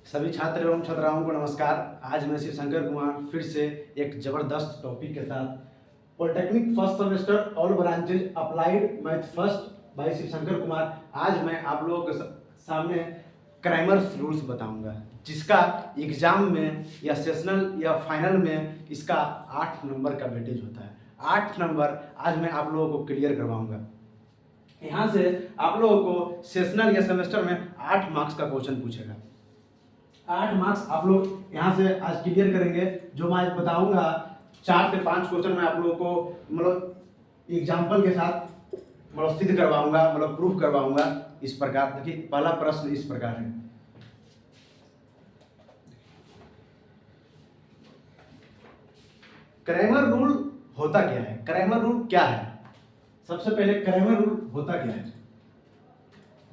सभी छात्र एवं छात्राओं को नमस्कार। आज मैं शिव शंकर कुमार फिर से एक जबरदस्त टॉपिक के साथ polytechnic first semester all branches applied math first by Shiv Shankar Kumar. आज मैं आप लोगों के सामने क्रैमर्स रूल्स बताऊंगा, जिसका एग्जाम में या सेशनल या फाइनल में इसका 8 नंबर का वेटेज होता है। 8 नंबर आज मैं आप लोगों को क्लियर करवाऊंगा। यहाँ से आप लोगों को सेशनल या सेमेस्टर में 8 मार्क्स का क्वेश्चन पूछेगा। 8 मार्क्स आप लोग यहाँ से आज क्लियर करेंगे। जो मैं आज बताऊंगा 4 से 5 क्वेश्चन मैं आप लोगों को मतलब एग्जाम्पल के साथ मतलब सिद्ध करवाऊंगा, मतलब प्रूफ करवाऊंगा। इस प्रकार देखिए, पहला प्रश्न इस प्रकार है। क्रैमर रूल होता क्या है? क्रैमर रूल क्या है? सबसे पहले क्रैमर रूल होता क्या है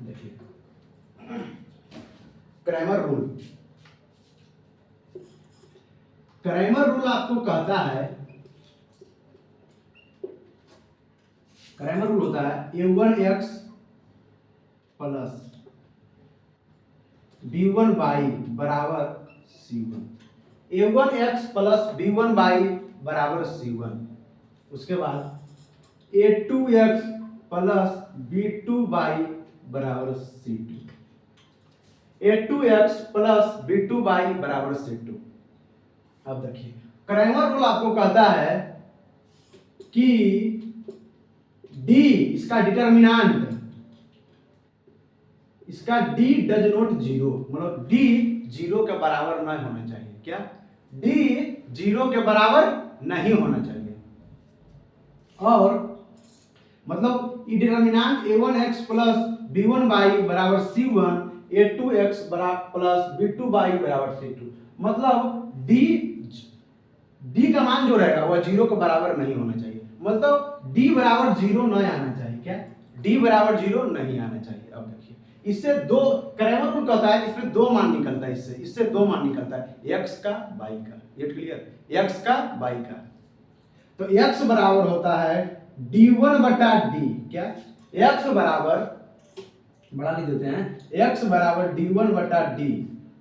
देखिए। क्रैमर रूल आपको कहता है, क्रैमर रूल होता है a1x प्लस b1y बराबर c1। a1x प्लस b1y बराबर c1। उसके बाद a2x प्लस b2y बराबर c2। a2x प्लस b2y बराबर c2। अब देखिए, क्रैमर रूल आपको कहता है कि d इसका डिटर्मिनेंट, इसका d डज नॉट जीरो, मतलब d जीरो के बराबर नहीं होना चाहिए। क्या? d जीरो के बराबर नहीं होना चाहिए। और मतलब डिटर्मिनेंट a1x प्लस b1y बराबर c1, a2x प्लस b2y बराबर c2। मतलब d का मान जो रहेगा वह जीरो के बराबर नहीं होना चाहिए। मतलब d बराबर जीरो नहीं आना चाहिए। क्या? d बराबर जीरो नहीं आना चाहिए। अब देखिए, इससे दो क्रैमर रूल कहता है, इसमें दो मान निकलता है। इससे दो मान निकलता है, x का y का। ये क्लियर? x का y का। तो x बराबर होता है d1 बटा d। क्या? x बराबर, बढ़ा लिख देते हैं, x बराबर d1 बटा d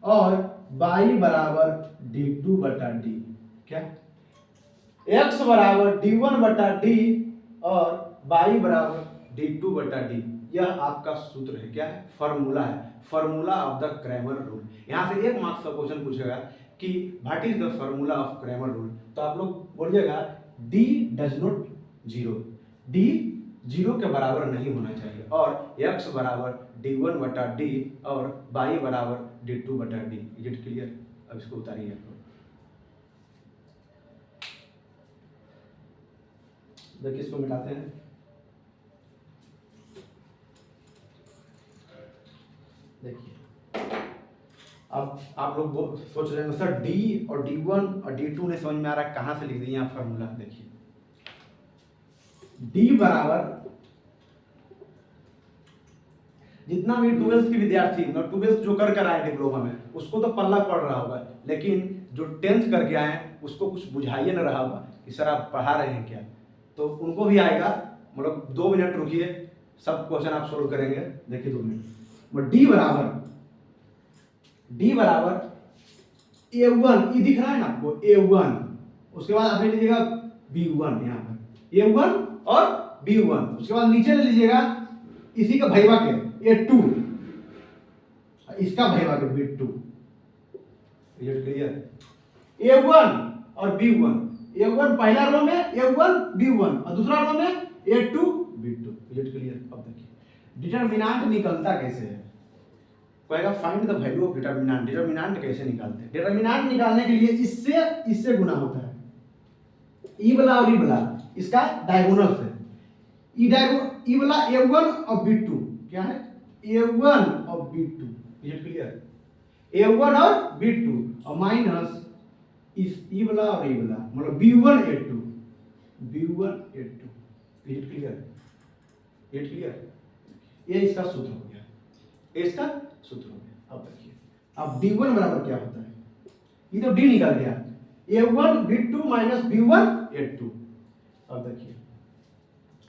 और y बराबर d2 बटा d। क्या? x बराबर d1 बटा d और y बराबर d2 बटा d। यह आपका सूत्र है। क्या है? फॉर्मूला है, formula of the Cramer rule. यहां से 1 मार्क्स का क्वेश्चन पूछेगा कि what is the formula of Cramer rule. तो आप लोग बोलिएगा d does not zero, d zero के बराबर नहीं होना चाहिए, और x बराबर d1 बटा d और y बराबर d2 बटा d। Is it clear? अब इसको उतारिए। देखिए, इसको मिटाते हैं। देखिए, अब आप लोग सोच रहे हैं सर d और d1 और d2 ने समझ में आ रहा है, कहां से लिख दिए आप फॉर्मूला। देखिए, d बराबर, जितना भी 12th के विद्यार्थी मतलब 12th जो कर आए डिप्लोमा में, उसको तो पल्ला पड़ रहा होगा, लेकिन जो 10th करके आए उसको कुछ बुझाइए ना रहा होगा कि सर आप पढ़ा रहे हैं क्या। तो उनको भी आएगा। मतलब 2 मिनट रुकिए, सब क्वेश्चन आप सोल्व करेंगे। देखिए 2 मिनट। d बराबर a1, ये दिख रहा है ना आपको, a1। उसके बाद आप ले लीजिएगा b1, यहाँ पर a1 और b1। उसके बाद नीचे ले लीजिएगा इसी का भैया के a2, इसका भैया के b2। क्लियर? a1 और b1, a1 पहला रो में a1 b1 और दूसरा रो में a2 b2। क्लियर? अब देखिए, डिटर्मिनेंट निकलता कैसे है? कहेगा find the value of determinant. Determinant कैसे निकालते हैं? डिटर्मिनेंट निकालने के लिए इससे गुना होता है, ई वाला और ई वाला, इसका डायगोनल से। ई वाला a1 और b2। क्या है? a1 और b2। ये क्लियर? a1 और b2 और माइनस इस ई वाला और ई वाला, मतलब b1 a2, b1 a2। ये क्लियर? ये क्लियर? ये इसका सूत्र हो गया, ये इसका सूत्र हो गया। अब देखिए, अब b1 बराबर क्या होता है? ये तो d निकल गया, a1 b2 minus b1 a2। अब देखिए,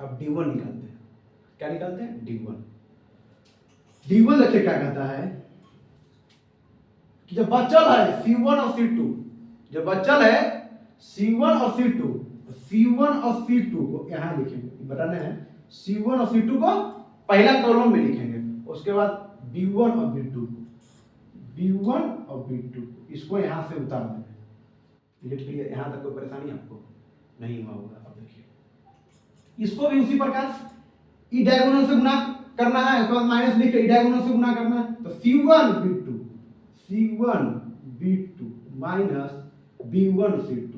अब d1 निकालते हैं। क्या निकालते हैं? d1 देखिए क्या कहता है कि जब बचल है C1 और C2, जब बचल है C1 और C2, C1 और C2 को यहाँ लिखेंगे, बताना है C1 और C2 को पहला कॉलम में लिखेंगे, उसके बाद B1 और B2, B1 और B2 इसको यहाँ से उतार देंगे। लिख लिया, यहाँ तक कोई परेशानी आपको नहीं हुआ होगा। अब देखिए इसको भी उसी प्रकार ई डायगोनल से गुणा करना है, उसके बाद माइनस लिख के ई डायगोनल से गुणा करना है, तो C1 B2 minus B1 C2,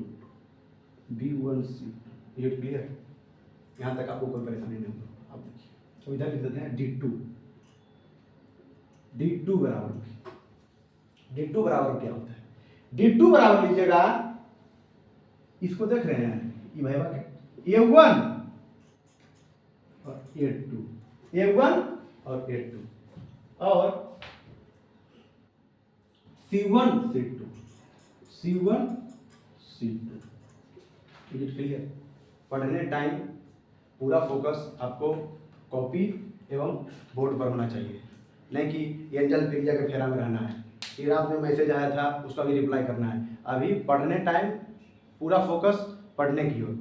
ये क्लियर? यहाँ तक आपको कोई परेशानी नहीं होगा। अब देखिए तो इधर लिख देते हैं D2 बराबर क्या होता है? D2 बराबर लीजिएगा, इसको देख रहे हैं ये भाई A1 और A1 और A2 और C1 C2 क्लियर? पढ़ने टाइम पूरा फोकस आपको कॉपी एवं बोर्ड पर होना चाहिए, नहीं कि एंजल प्रिया के फेरा में रहना है कि रात में मैसेज आया था उसका भी रिप्लाई करना है। अभी पढ़ने टाइम पूरा फोकस पढ़ने की ओर।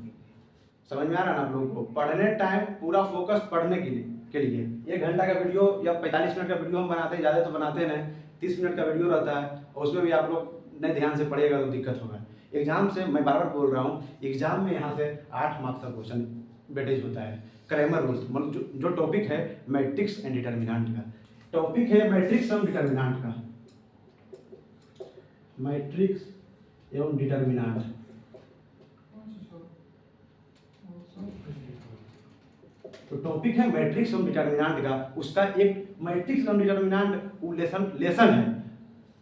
समझ में आ रहा है ना आप लोगों को? पढ़ने टाइम पूरा फोकस पढ़ने के लिए 1 घंटा का वीडियो या 45 मिनट का वीडियो हम बनाते हैं, ज़्यादा तो बनाते नहीं, 30 मिनट का वीडियो रहता है और उसमें भी आप लोग नहीं ध्यान से पढ़िएगा तो दिक्कत होगा। एग्जाम से मैं बार बार बोल रहा हूँ, एग्जाम में यहाँ से 8 मार्क्स का क्वेश्चन वेटेज होता है। क्रैमर रूल्स मतलब जो टॉपिक है मैट्रिक्स एंड डिटर्मिनेंट का, टॉपिक है मैट्रिक्स एवं डिटर्मिनेंट का, मैट्रिक्स एवं डिटर्मिनेंट। तो टॉपिक है मैट्रिक्स एवं डिटर्मिनेंट का, उसका एक मैट्रिक्स एवं डिटर्मिनेंट लेसन है,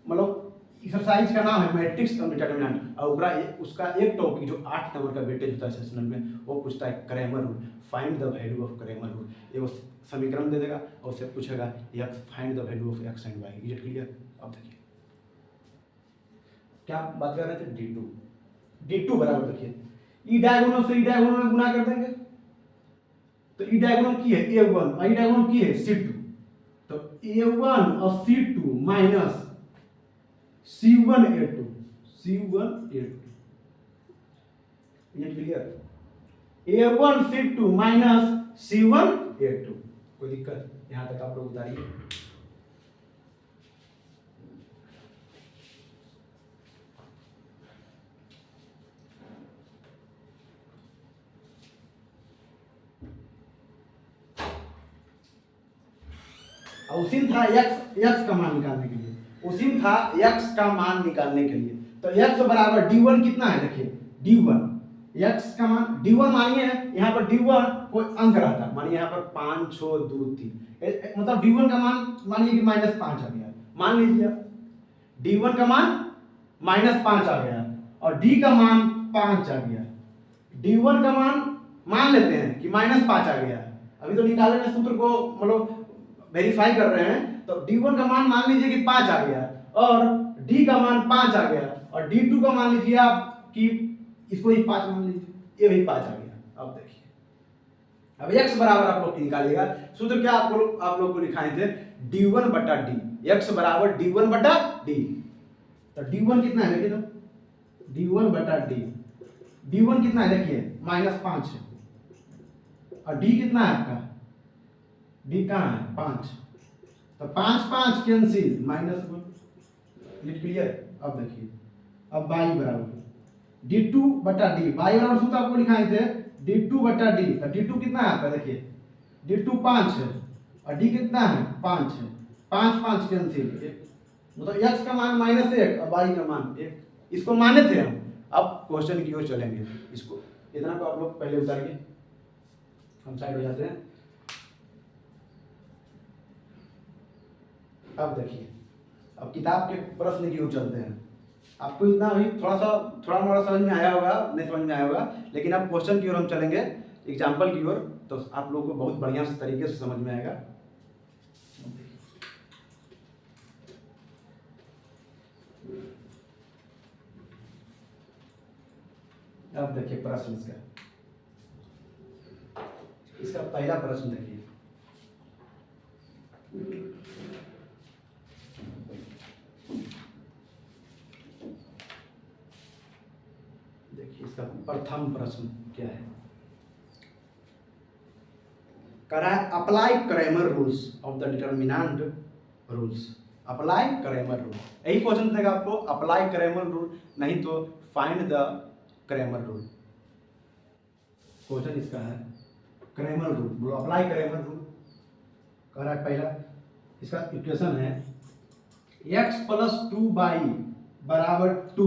मतलब एक्सरसाइज का नाम है मैट्रिक्स एवं डिटर्मिनेंट, और उसका एक टॉपिक जो 8 नंबर का वेटेज होता है सेशनल में, वो पूछता है Cramer rule, find the value of Cramer rule. ये वो समीकरण दे देगा और उससे पूछेगा X, find the value of X and Y. Is it clear? अब देखिए क्या बात कर रहे थे, D2 बराबर देखिए ई डायगोनल से ई डायगोनल में गुणा कर देंगे, तो ई डायगोनल की है A1 और ई डायगोनल की है C2, तो A1 और C2 माइनस C1 A2, ये clear? A1 C2 minus C1 A2। कोई दिक्कत? यहां तक आप लोग उतारिए। उसीम था x का मान निकालने के लिए, उसीम था x का मान निकालने के लिए, तो x बराबर D1 कितना है? देखिए D1 x का मान D1 मानिए यहाँ पर D1 कोई अंक रहता, मानिए यहाँ पर 5 6 2 3, मतलब D1 का मान मानिए कि -5 आ गया, मान लीजिए D1 का मान -5 आ गया और D का मान 5 आ गया। D1 का मान लेते हैं कि -5 आ गया, अभी तो निकालने सूत्र को मतलब वेरीफाई कर रहे हैं, तो D1 का मान लीजिए कि 5 आ गया और D का मान 5 आ गया और D2 का मान लीजिए आप कि इसको ही 5 मान लीजिए, ये भी 5 आ गया। अब देखिए अब x बराबर आप लोग निकालिएगा, सूत्र क्या आप लोग को लिखाए थे D1 बटा D, x बराबर D1 बटा D, तो D1 कितना है देखिए, तो D1 बटा D, D1 कितना है देखिए -5 है और D कितना है आपका, D कहाँ है 5, तो 5 5 कैंसिल -1। ये क्लियर? अब देखिए अब y बराबर D2 बटा D, y बराबर सूत्र आपको लिखाए थे D2 बटा D, तो D2 कितना है आपका देखिए D2 5 है और D कितना है 5 है, 5 5 कैंसिल, मतलब x का मान -1 और y का मान 1, इसको माने थे हम। अब क्वेश्चन की ओर चलेंगे, इसको इतना को आप लोग पहले उतारिए, हम साइड हो जाते हैं। अब देखिए अब किताब के प्रश्न की ओर चलते हैं। आपको इतना भी थोड़ा मोड़ा समझ में आया होगा, नहीं समझ में आया होगा, लेकिन अब क्वेश्चन की ओर हम चलेंगे, एग्जाम्पल की ओर, तो आप लोगों को बहुत बढ़िया तरीके से समझ में आएगा। अब देखिए प्रश्न इसका पहला प्रश्न देखिए, इसका प्रथम प्रश्न क्या है, करा है apply Cramer rules of the determinant rules. Apply Cramer rule, यही क्वेश्चन देगा आपको, अप्लाई क्रैमर रूल, नहीं तो find the Cramer rule. Question इसका है क्रैमर रूल, बोलो अप्लाई क्रैमर रूल। कह रहा है पहला इसका इक्वेशन है x प्लस 2y बराबर 2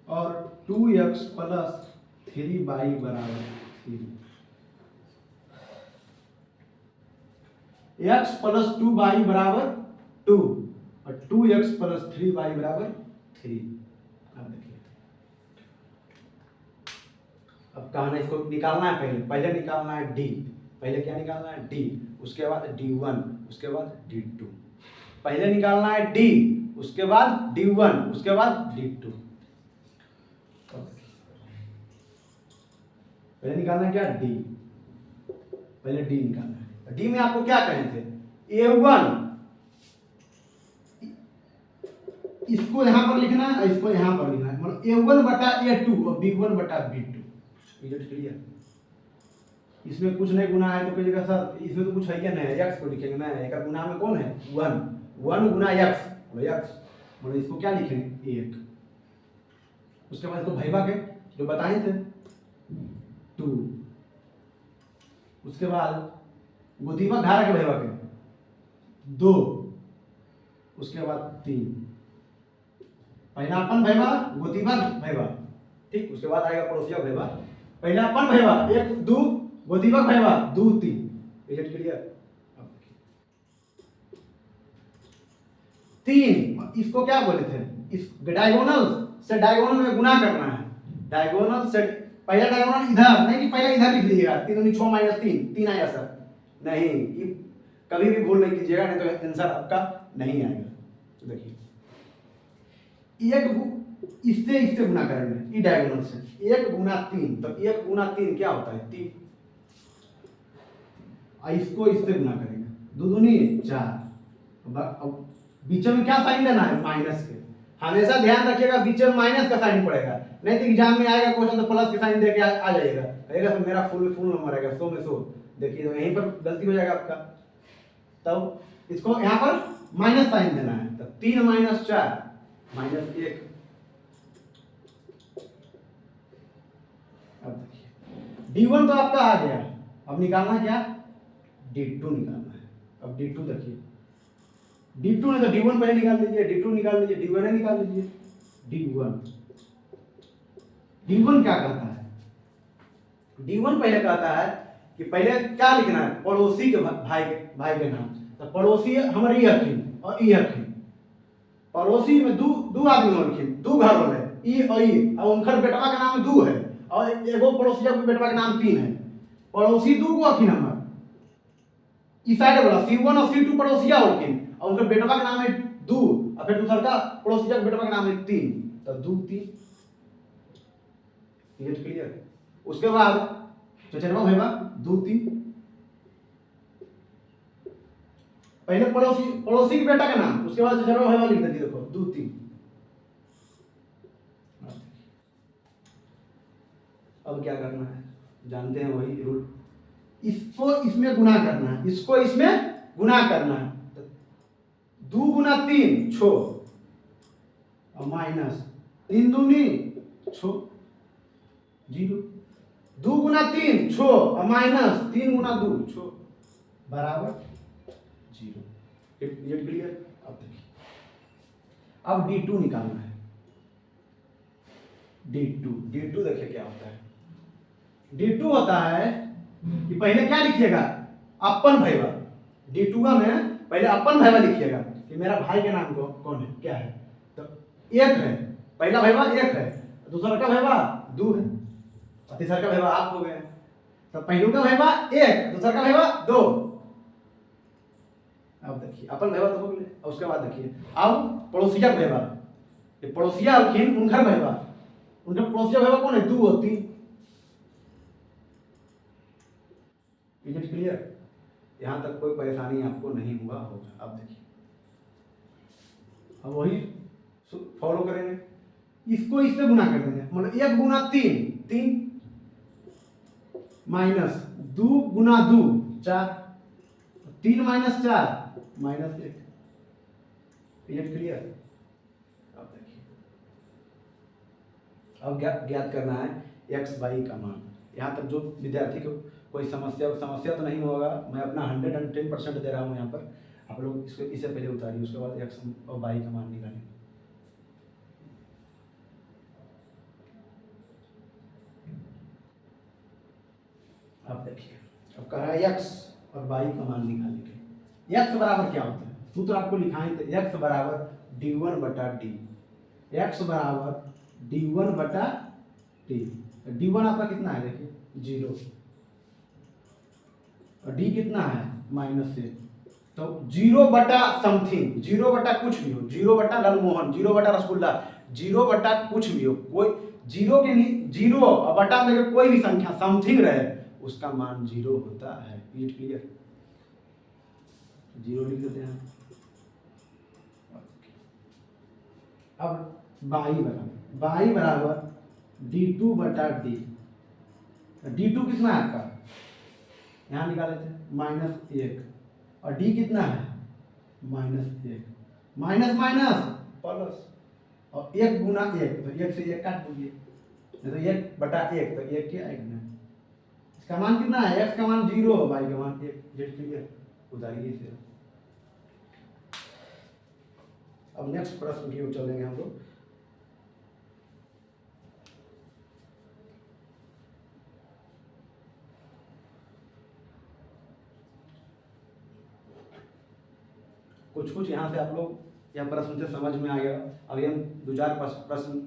और 2x प्लस 3y बराबर 3। x प्लस 2y बराबर 2 और 2x प्लस 3y बराबर 3। अब देखिए, अब कहना इसको निकालना है, पहले निकालना है d, पहले क्या निकालना है d, उसके बाद d1, उसके बाद d2। पहले निकालना है d, उसके बाद d1, उसके बाद d2। पहले निकालना है क्या d, पहले d निकालना है। डी में आपको क्या कहे थे, a1 इसको यहां पर लिखना है, इसको यहां पर लिखना है, मतलब a1 बटा a2 और b1 बटा b2। ये क्लियर, इसमें कुछ नहीं गुना है तो कहिएगा सर इसमें तो कुछ है क्या, नहीं x को लिखेंगे, नहीं एक गुना में कौन है 1, 1 गुना x, मतलब इसको क्या लिखेंगे 1। उसके बाद इसको भैया के जो बताए थे 2, उसके बाद गोदीमा धारा के भैया के 2, उसके बाद 3, पहला अपन भैया गोदीमा भैया, ठीक, उसके बाद आएगा पड़ोसिया भैया, पहला अपन भैया 1 2, गोदीमा भैया 2 3। Is clear. 3 इसको क्या बोले थे, इस डायगोनल से डायगोनल में गुना करना है, डायगोनल से पहला डायगोनल इधर नहीं कि पहला इधर लिख लीजिएगा 3 6 माइनस 3 3 आया सर, नहीं ये कभी भी भूल नहीं कीजिएगा, नहीं तो आंसर आपका नहीं आएगा। तो देखिए इससे गुना करेंगे, ई डायगोनल से 1 गुना 3, तो 1 गुना 3 क्या होता है 3, इसको इससे गुना करेंगे 2 दूनी 4। अब बीच में क्या साइन देना है माइनस के, हमेशा ध्यान रखिएगा बीच में माइनस का साइन पड़ेगा, नहीं तो एग्जाम में आएगा क्वेश्चन तो प्लस के साइन देके आ जाएगा, कहेगा सर मेरा फुल नंबर आएगा 100 में 100। देखिए तो यहीं पर गलती हो जाएगा आपका, तब इसको यहाँ पर माइनस साइन देना है, तो 3 माइनस 4 माइनस 1। अब देखिए d1 तो आपका आ गया, अब निकालना क्या d2 निकालना है। अब d2 देखिए, d2 नहीं तो d1 पहले निकाल लीजिए, d2 निकाल लीजिए, d1 निकाल लीजिए। d1 क्या कहता है, d1 पहले कहता है कि पहले क्या लिखना है पड़ोसी के भाई के नाम, तो पड़ोसी हमारे ये हकीम और ई हकीम, पड़ोसी में दो आदमी होलखिन, 2 घर होले ई और ई, और उनकर बेटवा का नाम 2 है और एगो पड़ोसिया के बेटवा का नाम 3 है, पड़ोसी 2 गो हकीन हमर, ई साइड वाला C1 और C2 पड़ोसिया होलखिन और उनके बेटवा का नाम है 2 और फिर दूसरा का पड़ोसिया के बेटवा का नाम है 3, तो 2 3। ये क्लियर। उसके बाद चचेरवा भैया 2 3, पहले पड़ोसी के बेटा का नाम, उसके बाद चचेरवा भैया लिख दीजिए, देखो 2 3। अब क्या करना है जानते हैं, वही रूल, इसको इसमें गुना करना है, इसको इसमें गुना करना है, 2 गुना 3 6 और माइनस 3 दूनी 6 0, 2 गुना 3 6 और माइनस 3 गुना 2 6 बराबर 0। ये क्लियर। अब देखिए अब d2 निकालना है, d2 देखिए क्या होता है, d2 होता है कि पहले क्या लिखिएगा अपन भैया, d2 में पहले अपन भैया लिखिएगा कि मेरा भाई के नाम कौन है क्या है, तो 1 है, पहला भैया 1 है, दूसरा का भैया 2 है, तीसरा का भैया आप हो गए, तो पहलू का भैया 1, दूसरा का भैया 2। अब देखिए अपन भैया तो हो गए, उसके बाद देखिए अब पड़ोसिया भैया, ये पड़ोसिया हलखिन उनकर भैया, उनके पड़ोसिया भैया कौन है 2 और 3। Is it clear. यहां तक कोई परेशानी आपको नहीं हुआ होगा। अब देखिए अब वही फॉलो करेंगे, इसको इससे गुना कर देंगे, मतलब 1 गुना 3, 3 माइनस 2 गुना 2 4, 3 माइनस 4 -1। ये क्लियर। अब देखिए, अब ज्ञात करना है x y का मान। यहाँ तक जो विद्यार्थी को कोई समस्या तो नहीं होगा, मैं अपना 110% दे रहा हूँ यहाँ पर। आप लोग इसको इसे पहले उतारिए, उसके बाद x और y का मान निकालें। अब देखिए, अब कह रहा है x और y का मान निकालने के लिए। x बराबर क्या होता है, सूत्र आपको लिखाएं तो x बराबर d1/d, x बराबर d1/d। d1 आपका कितना है, देखिए 0, और d कितना है -1। तो 0 बटा समथिंग, 0 बटा कुछ भी हो, 0 बटा लालमोहन, 0 बटा रसगुल्ला, 0 बटा कुछ भी हो, कोई 0 के नहीं, 0 और बटा में कोई भी संख्या समथिंग रहे, उसका मान 0 होता है। इट क्लियर, 0 लिख देते हैं। अब y बराबर d2/d। d2 कितना है आपका, यहाँ निकाल लेते हैं -1, और d कितना है -1, माइनस माइनस प्लस, और 1 गुना 1, तो 1 से 1 काट दीजिए, नहीं तो 1/1, तो 1 क्या 1 में। इसका मान कितना है, x का मान 0, y का मान 1। जेड क्लियर, उतारिए इसे। अब नेक्स्ट प्रश्न की ओर चलेंगे हम लोग। कुछ यहाँ से आप लोग यह प्रश्न से समझ में आ गया। अभी हम 2-4 प्रश्न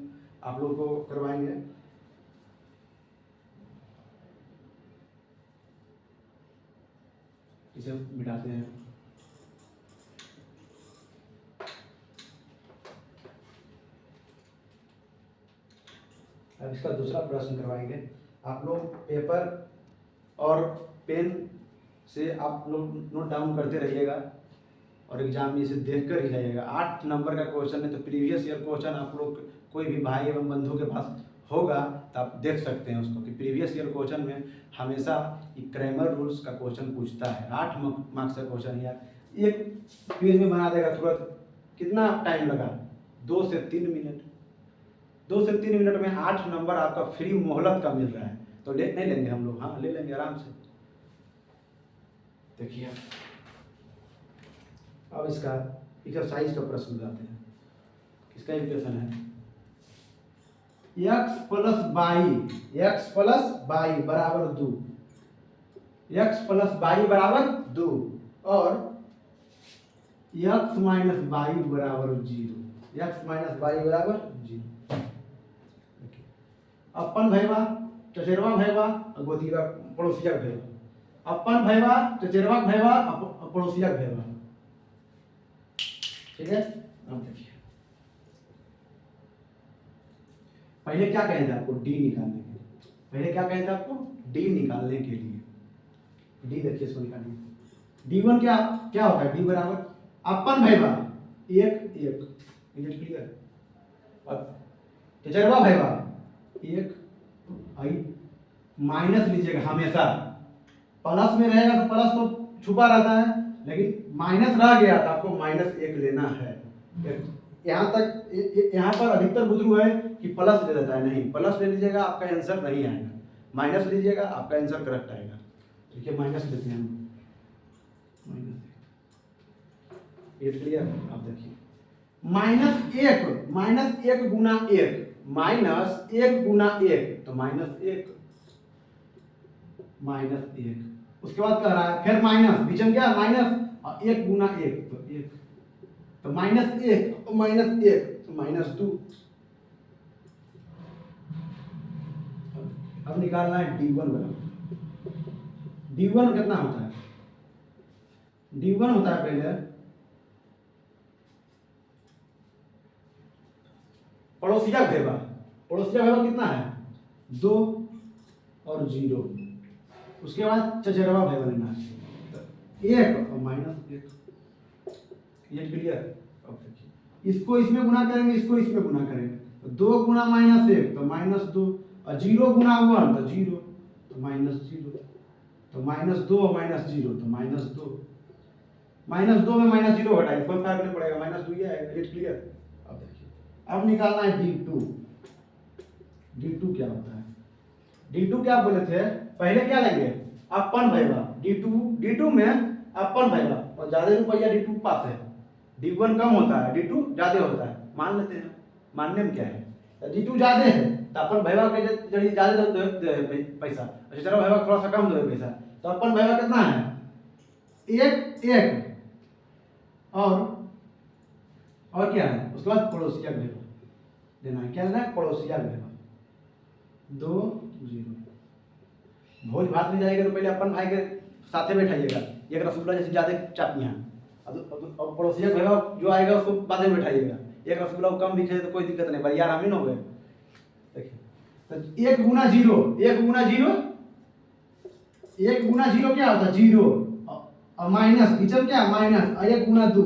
आप लोग को करवाएंगे। इसे मिटाते हैं। अब इसका दूसरा प्रश्न करवाएंगे। आप लोग पेपर और पेन से आप लोग नोट डाउन करते रहिएगा और एग्जाम में इसे देख कर ही जाइएगा। 8 नंबर का क्वेश्चन है, तो प्रीवियस ईयर क्वेश्चन आप लोग कोई भी भाई एवं बंधु के पास होगा तो आप देख सकते हैं उसको, कि प्रीवियस ईयर क्वेश्चन में हमेशा क्रैमर रूल्स का क्वेश्चन पूछता है। 8 मार्क्स का क्वेश्चन यार, एक पेज में बना देगा तुरंत। कितना टाइम लगा, 2 से 3 मिनट। 2 से 3 मिनट में 8 नंबर आपका फ्री मोहलत का मिल रहा है, तो नहीं लेंगे हम लोग, हाँ ले लेंगे आराम से। देखिए अब इसका एक्सरसाइज का प्रश्न बताते हैं। इसका इक्वेशन है x प्लस y बराबर 2, x प्लस y बराबर 2 और x माइनस y बराबर 0, x माइनस y बराबर 0। अपन भैया चचेरवा भैया गोतीरा पड़ोसिया भैया, अपन भैया चचेरवा भैया पड़ोसिया भैया। ठीक है, अब देखिए पहले क्या कहे थे आपको, डी निकालने के लिए। पहले क्या कहे थे आपको, डी निकालने के लिए। डी देखिए इसको निकालिए। d1 क्या क्या होता है, डी बराबर अपन भैया 1 1, क्लियर। और चचेरवा भैया 1 आई, माइनस लीजिएगा हमेशा। प्लस में रहेगा तो प्लस तो छुपा रहता है, लेकिन माइनस रह गया तो आपको -1 लेना है। यहाँ तक यहाँ पर अधिकतर बुजुर्ग है कि प्लस ले लेता है, नहीं प्लस ले लीजिएगा आपका आंसर नहीं आएगा, माइनस लीजिएगा आपका आंसर करेक्ट आएगा। देखिए माइनस लेते हैं हम, -8 क्लियर। आप देखिए -1 गुना 1, -1 गुना 1 तो -1, उसके बाद कह रहा है फिर माइनस, बीच में क्या माइनस, और 1 गुना 1 तो 1, तो -1 तो -2। अब निकालना है d1 बराबर। d1 कितना होता है, d1 होता है पहले पड़ोसिया भेवा कितना है 2 और 0, उसके बाद चचेरवा भेवा लेना है 1 और -1। ये क्लियर। अब देखिए इसको इसमें गुना करेंगे, इसको इसमें गुना करेंगे, तो 2 गुना -1 तो -2, और 0 गुना 1 तो 0, तो -0, तो -2 -0 तो -2, -2 में -0 घटाइए, कोई फर्क नहीं पड़ेगा, -2 ही आएगा। It clear. अब देखिए, अब निकालना है D2। D2 क्या होता है? D2 क्या बोले थे? पहले क्या लेंगे? अपन भैया D2 में अपन भैया, और ज्यादा रुपया D2 पास है, D1 कम होता है, D2 ज्यादा होता है, मान लेते हैं। मानने में क्या है? तो D2 ज्यादा है तो अपन भैया के जरिए ज्यादा दे पैसा, अच्छा चलो भैया थोड़ा सा कम दे पैसा, तो अपन भैया कितना है? 1 और क्या है? उसके बाद पड़ोसिया भैया देना है। क्या देना है? पड़ोसिया भैया 2 0। भोज भात में जाएगा तो पहले अपन भाई के साथे बैठाइएगा, एक रसगुल्ला जैसे ज्यादा चापियाँ, अब पड़ोसिया भैया जो आएगा उसको बाद में बैठाइएगा, एक रसगुल्ला कम दिखे तो कोई दिक्कत नहीं, भैया आराम ही ना हो गए। देखिए, तो 1 गुना 0, 1 गुना 0, 1 गुना 0 क्या होता है? 0, और माइनस बीच क्या? माइनस, और 1 गुना 2,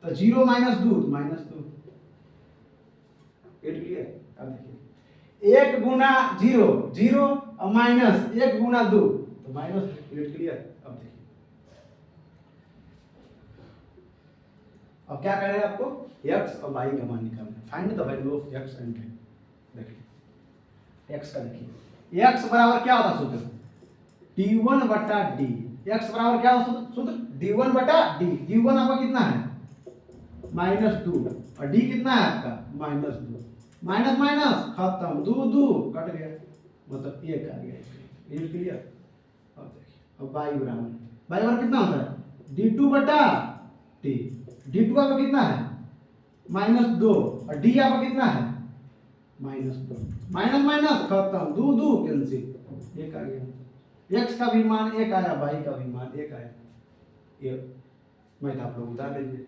तो 0 - 2 तो -2। It clear. अब देखिए, 1 गुना 0 0, और माइनस 1 गुना 2 तो -2। It clear. अब देखिए, अब क्या कह रहे हैं आपको? x और y का मान निकालना है। Find the value of x and y। देखिए x का, देखिए x बराबर क्या होता है सूत्र? d1 बटा d। x बराबर क्या होता है सूत्र? d1 बटा d। d1 आपका कितना है? -2, और d कितना है आपका? -2। माइनस माइनस खत्म, 2 2 कट गया, मतलब 1 आ गया। ये क्लियर। अब देखिए, अब y बराबर कितना होता है? d2 बटा d। d2 आपका कितना है? -2, और d आपका कितना है? -2। माइनस माइनस खत्म, 2 2 कैंसिल, 1 आ गया। x का भी मान 1 आया, y का भी मान 1 आया। ये मैं आप लोग उतार लीजिए।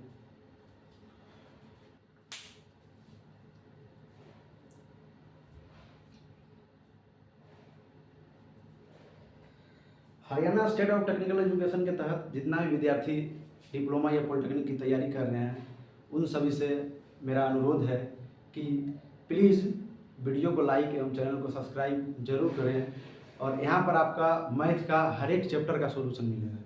Haryana state of technical education के तहत जितना भी विद्यार्थी डिप्लोमा या पॉलिटेक्निक की तैयारी कर रहे हैं, उन सभी से मेरा अनुरोध है कि प्लीज़ वीडियो को लाइक एवं चैनल को सब्सक्राइब जरूर करें। और यहाँ पर आपका मैथ का हर एक चैप्टर का सॉल्यूशन मिलेगा।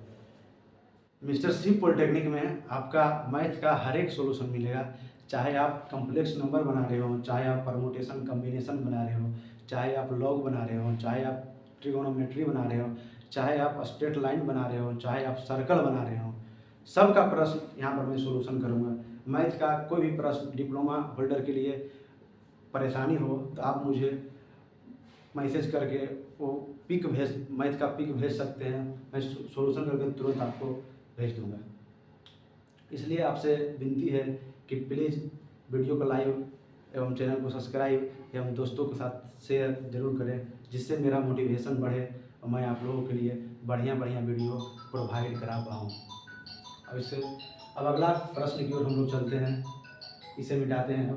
मिस्टर शिव पॉलिटेक्निक में आपका मैथ का हर एक सॉल्यूशन मिलेगा, चाहे आप कॉम्प्लेक्स नंबर बना रहे हो, चाहे आप परमुटेशन कॉम्बिनेशन बना रहे हो, चाहे आप लॉग बना रहे हो, चाहे आप ट्रिगोनोमेट्री बना रहे हो, चाहे आप स्ट्रेट लाइन बना रहे हो, चाहे आप सर्कल बना रहे हो, सब का प्रश्न यहाँ पर मैं सॉल्यूशन करूँगा। मैथ का कोई भी प्रश्न डिप्लोमा होल्डर के लिए परेशानी हो तो आप मुझे मैसेज करके वो मैथ का पिक भेज सकते हैं, मैं सॉल्यूशन करके तुरंत आपको भेज दूँगा। इसलिए आपसे विनती है कि प्लीज़ वीडियो को लाइक एवं चैनल को सब्सक्राइब एवं दोस्तों के साथ शेयर जरूर करें, जिससे मेरा मोटिवेशन बढ़े और मैं आप लोगों के लिए बढ़िया वीडियो प्रोवाइड करा पाऊँ। अब इससे अब अगला प्रश्न की ओर हम लोग चलते हैं, इसे मिटाते हैं।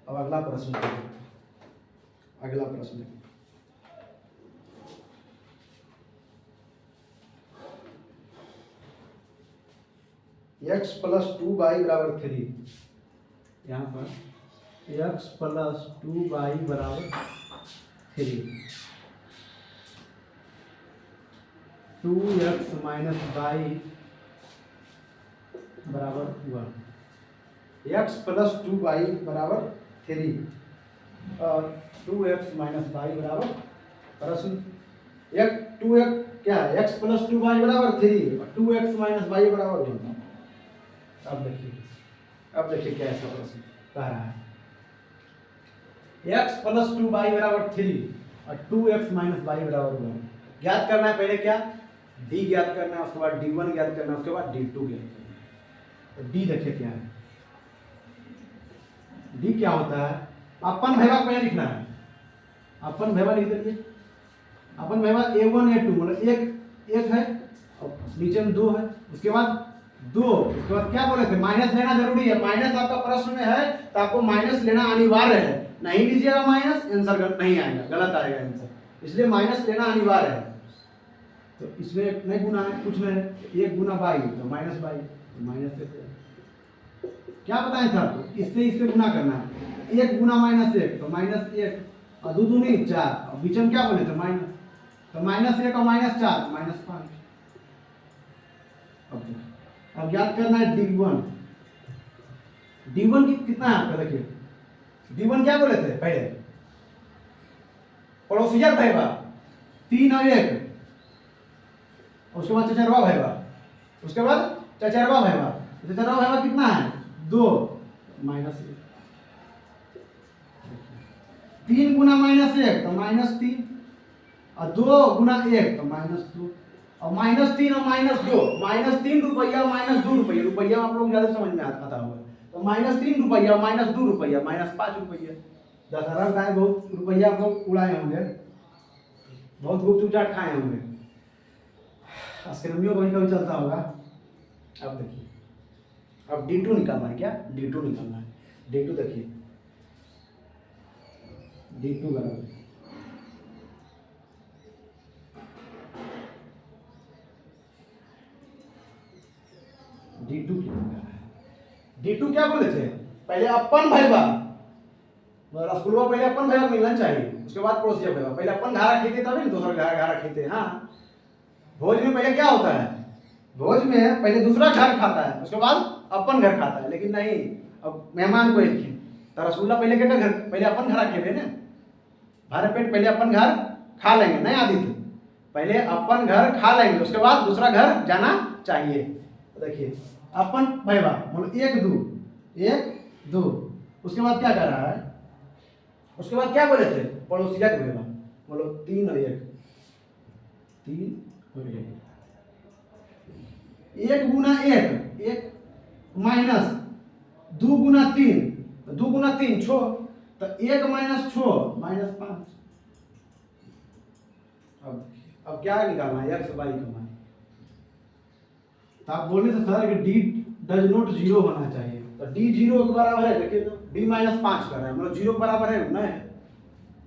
अब अगला प्रश्न x + 2y = 3। यहाँ पर x + 2y = 3, 2x - y = 1। x + 2y = 3 और 2x - y = प्रश्न 2x क्या है? x + 2y = 3 और 2x - y = 1। अब देखिए क्या ऐसा प्रश्न कह रहा है। x + 2y = 3 और 2x - y = 1 ज्ञात करना है। पहले क्या? d ज्ञात करना है, उसके बाद d1 ज्ञात करना है, उसके बाद d2 ज्ञात करना है। तो d देखिए क्या है। d क्या होता है? अपन भैया पहले लिखना है, अपन भैया लिख दीजिए। अपन भैया a1 a2 मतलब एक है और नीचे में 2 है, उसके बाद 2, उसके बाद क्या बोले थे? माइनस लेना जरूरी है। माइनस आपका प्रश्न में है तो आपको माइनस लेना अनिवार्य है। नहीं लीजिएगा माइनस, आंसर नहीं आएगा, गलत आएगा आंसर, इसलिए माइनस लेना अनिवार्य है। तो इसमें एक नहीं गुना है, कुछ नहीं है, एक गुना बाई तो माइनस बाई, तो माइनस एक। क्या बताएं था आपको, इससे गुना करना है, एक गुना माइनस एक तो माइनस एक, और दो दूनी चार, और बीच में क्या बोले थे माइनस, तो माइनस एक और माइनस चार माइनस पाँच। अब याद करना है D1, D1 कितना है आपका, देखिए D1 क्या बोले थे पहले, पड़ोसिया भाईबा 3 और 1, उसके बाद चचरवा भाईबा, उसके बाद चचरवा भाईबा कितना है 2 माइनस 1, 3 गुना माइनस 1 तो माइनस 3, और 2 गुना 1 तो माइनस 2, और माइनस 3 और माइनस 2, माइनस 3 रुपया माइनस 2 रुपया, रुपया आप लोग ज्यादा समझ में आता होगा, तो माइनस 3 रुपया माइनस 2 रुपया माइनस 5 रुपया। दशहरा का बहुत रुपया आप लोग उड़ाए होंगे, बहुत गुपचुप चाट खाए होंगे, आइसक्रीमियों कभी कभी चलता होगा। अब देखिए, अब D2 निकालना है, क्या D2 निकालना है, D2 देखिए, D2 बराबर D2 क्या होगा, D2 क्या बोले थे पहले, अपन भाईबा रसगुल्ला पहले अपन भाईबा मिलना चाहिए, उसके बाद पड़ोसिया भाईबा, पहले अपन घारा खेते तभी ना दूसरा घारा खेते। हाँ, भोज में पहले क्या होता है, भोज में पहले दूसरा घर खाता है, उसके बाद अपन घर खाता है, लेकिन नहीं, अब मेहमान को लिखे तो रसगुल्ला पहले क्या घर, पहले अपन घर खेबे ना, भारे पेट पहले अपन घर खा लेंगे, नहीं आदित्य, पहले अपन घर खा लेंगे, उसके बाद दूसरा घर जाना चाहिए। तो देखिए अपन भाईबा बोलो 1 2, उसके बाद क्या कर रहा है, उसके बाद क्या बोले थे पड़ोसिया के भाईबा, बोलो 3 और 1, 3 और 1 गुना 1 माइनस 2 गुना 3, 2 गुना 3 6, तो 1 माइनस 6 माइनस 5। अब क्या निकालना है, x y का मान, तो आप बोले थे सर कि d डज नॉट 0 होना चाहिए, तो d 0 के बराबर है, देखिए तो d माइनस 5 कर रहा है, मतलब 0 के बराबर है ना,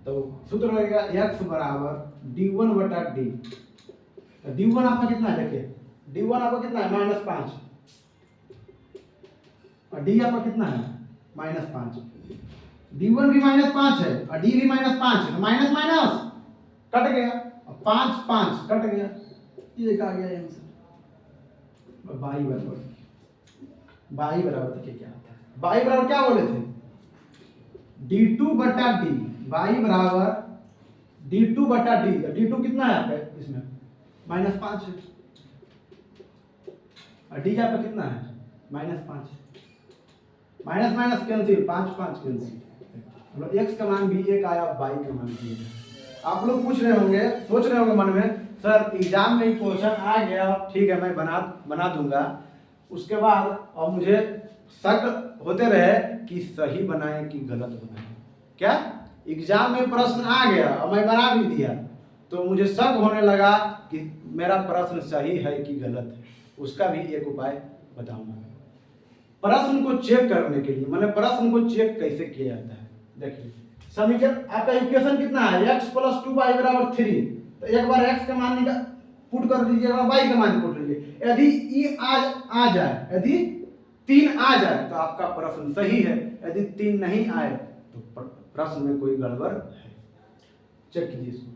तो सूत्र लगेगा x बराबर d1 बटा d, तो d1 आपका कितना है, देखिए d1 आपका कितना है -5, और d आपका कितना है -5, d1 भी -5 है और d भी -5 है, तो माइनस माइनस कट गया, 5 5 कट गया, ये आ गया आंसर। बाई बराबर देखिए क्या आता है, बाई बराबर क्या बोले थे d2 बटा d, बाई बराबर d2 बटा d, d2 कितना है आपका इसमें -5 है, और d आपका कितना है -5, माइनस माइनस कैंसिल, 5 5 कैंसिल, मतलब x का मान भी 1 आया, y का मान भी 1 आया। आप लोग पूछ रहे होंगे, सोच रहे होंगे मन में, सर एग्जाम में क्वेश्चन आ गया, ठीक है मैं बना दूंगा, उसके बाद और मुझे शक होते रहे कि सही बनाए कि गलत बनाए, क्या एग्जाम में प्रश्न आ गया और मैं बना भी दिया, तो मुझे शक होने लगा कि मेरा प्रश्न सही है कि गलत है, उसका भी एक उपाय बताऊंगा। प्रश्न को चेक करने के लिए, मतलब प्रश्न को चेक कैसे किया जाता है, देखिए समीकरण आपका इक्वेशन कितना है, x + 2y = 3, तो एक बार x का मान निकाल पुट कर दीजिएगा, y का मान पुट लीजिए, यदि ई आ जाए, यदि 3 आ जाए तो आपका प्रश्न सही है, यदि 3 नहीं आए तो प्रश्न में कोई गड़बड़ है, चेक कीजिए इसको।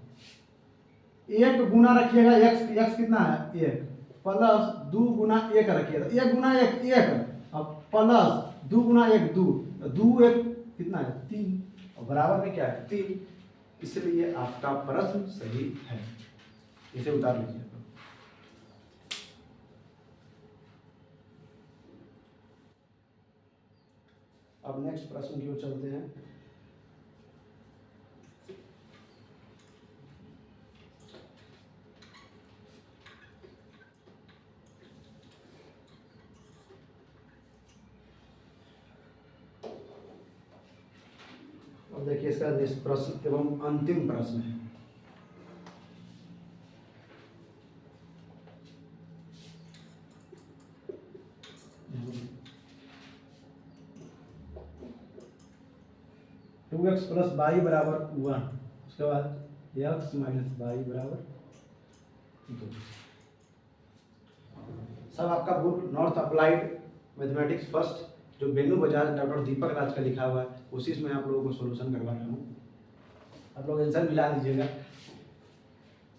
1 गुना रखिएगा, x कितना है 1, प्लस 2 गुना 1 रखिएगा, 1 गुना 1 1, अब प्लस 2 गुना 1 2, 2 1 कितना है 3, और बराबर में क्या है 3, इसलिए आपका प्रश्न सही है, इसे उतार लीजिए। अब नेक्स्ट प्रश्न की ओर चलते हैं। अब देखिए इसका प्रश्न एवं अंतिम प्रश्न है। टू एक्स प्लस वाई बराबर 1, उसके बाद x माइनस वाई बराबर 2। सब आपका book north applied mathematics first जो बेनू बजाज डॉक्टर दीपक राज का लिखा हुआ है, उसी में आप लोगों को सोल्यूशन करवा रहा हूँ। आप लोग आंसर मिला दीजिएगा।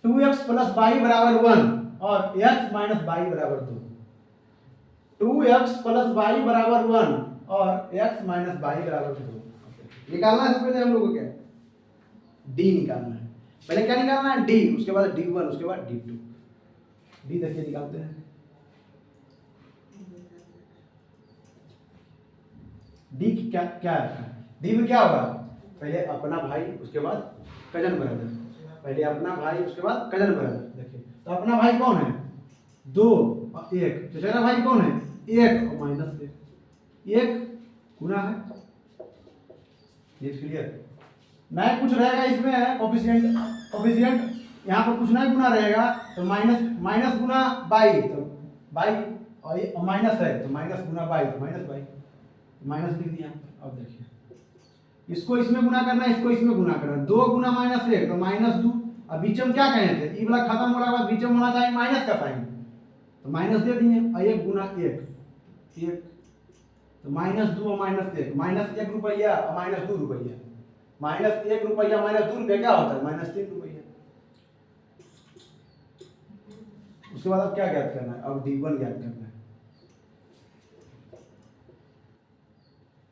2x प्लस वाई बराबर 1 और x माइनस वाई बराबर 2। 2x प्लस वाई बराबर 1 और x माइनस वाई बराबर 2 निकालना है। पहले हम लोग को क्या d निकालना है। पहले क्या निकालना है? d, उसके बाद d1, उसके बाद d2। d देखिए निकालते हैं। d की क्या क्या है? d में क्या होगा? पहले अपना भाई, उसके बाद कजन ब्रदर। पहले अपना भाई, उसके बाद कजन ब्रदर। देखिए तो अपना भाई कौन है? 2 और 1। चचेरा भाई कौन है? 1 और माइनस 1 गुना है। ये क्लियर? नहीं कुछ रहेगा इसमें कोफिशिएंट यहाँ पर कुछ नहीं गुना रहेगा तो माइनस गुना बाई, तो बाई और माइनस है तो माइनस गुना बाई, तो माइनस बाई, माइनस लिख दिया। अब देखिए इसको इसमें गुना करना है, इसको इसमें गुना करना है। 2 गुना माइनस 1 तो माइनस 2। अब बीच में क्या कहे थे? ई वाला खत्म होने के बाद बीच में होना चाहिए माइनस का साइन, तो माइनस दे दिए। और 1 गुना 1 तो माइनस 2 और माइनस 1, माइनस 1 रुपया और माइनस 2 रुपया। माइनस 1 रुपया माइनस 2 रुपया क्या होता है? माइनस 3 रुपया। उसके बाद अब क्या ज्ञात करना है? अब d1 ज्ञात करना है।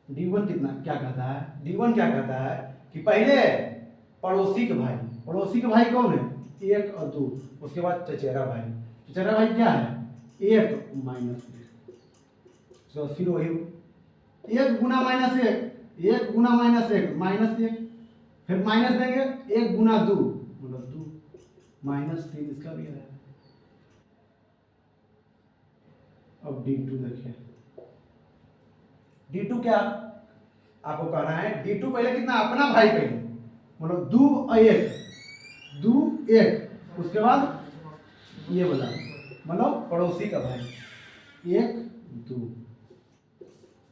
d1 कितना क्या कहता है? d1 क्या कहता है कि पहले पड़ोसी के भाई कौन है? 1 और 2। उसके बाद चचेरा भाई क्या है? 1 माइनस 1। तो फिर वही 1 गुना माइनस 1 गुना माइनस 1 माइनस 1, फिर माइनस देंगे 1 गुना 2 मतलब 2 माइनस 3 इसका भी है। अब d2 देखिए। d2 क्या आपको कहना है? d2 पहले कितना? अपना भाई पहले मतलब 2 और 1 उसके बाद ये बोला मतलब पड़ोसी का भाई 1 2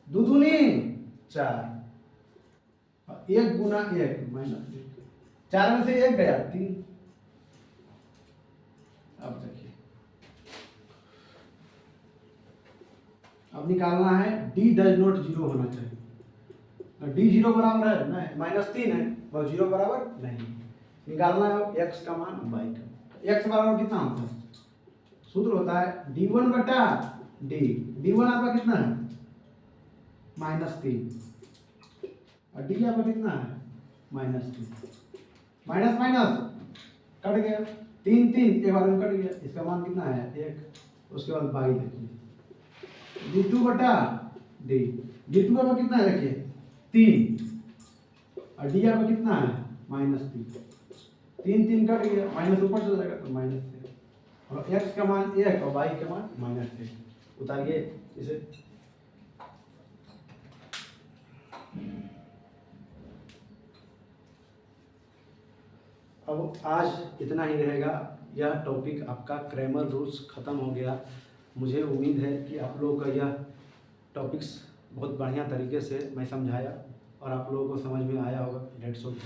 2 दूनी 4 और 1 गुना 1 माइनस 1, 4 में से 1 गया 3। अब देखिए अब निकालना है d डज नॉट 0 होना चाहिए। d 0 बराबर है नहीं, माइनस 3 है और 0 बराबर नहीं। निकालना है x का मान y का। x बराबर कितना होता है? सूत्र होता है d1 बटा d। d1 आपका कितना है? माइनस 3 और d आपका कितना है? माइनस 3। माइनस माइनस कट गया, 3 एक बार में कट गया। इसका मान कितना है? 1। उसके बाद y देखिए d2 बटा d। d2 आपका कितना है? देखिए 3 और d आपका कितना है? माइनस 3 कट गया, माइनस ऊपर चला जाएगा तो माइनस 3 और x का मान 1 और y का मान माइनस 3। उतारिए इसे। अब आज इतना ही रहेगा। यह टॉपिक आपका क्रैमर रूल्स ख़त्म हो गया। मुझे उम्मीद है कि आप लोगों का यह टॉपिक्स बहुत बढ़िया तरीके से मैं समझाया और आप लोगों को समझ में आया होगा। That's all.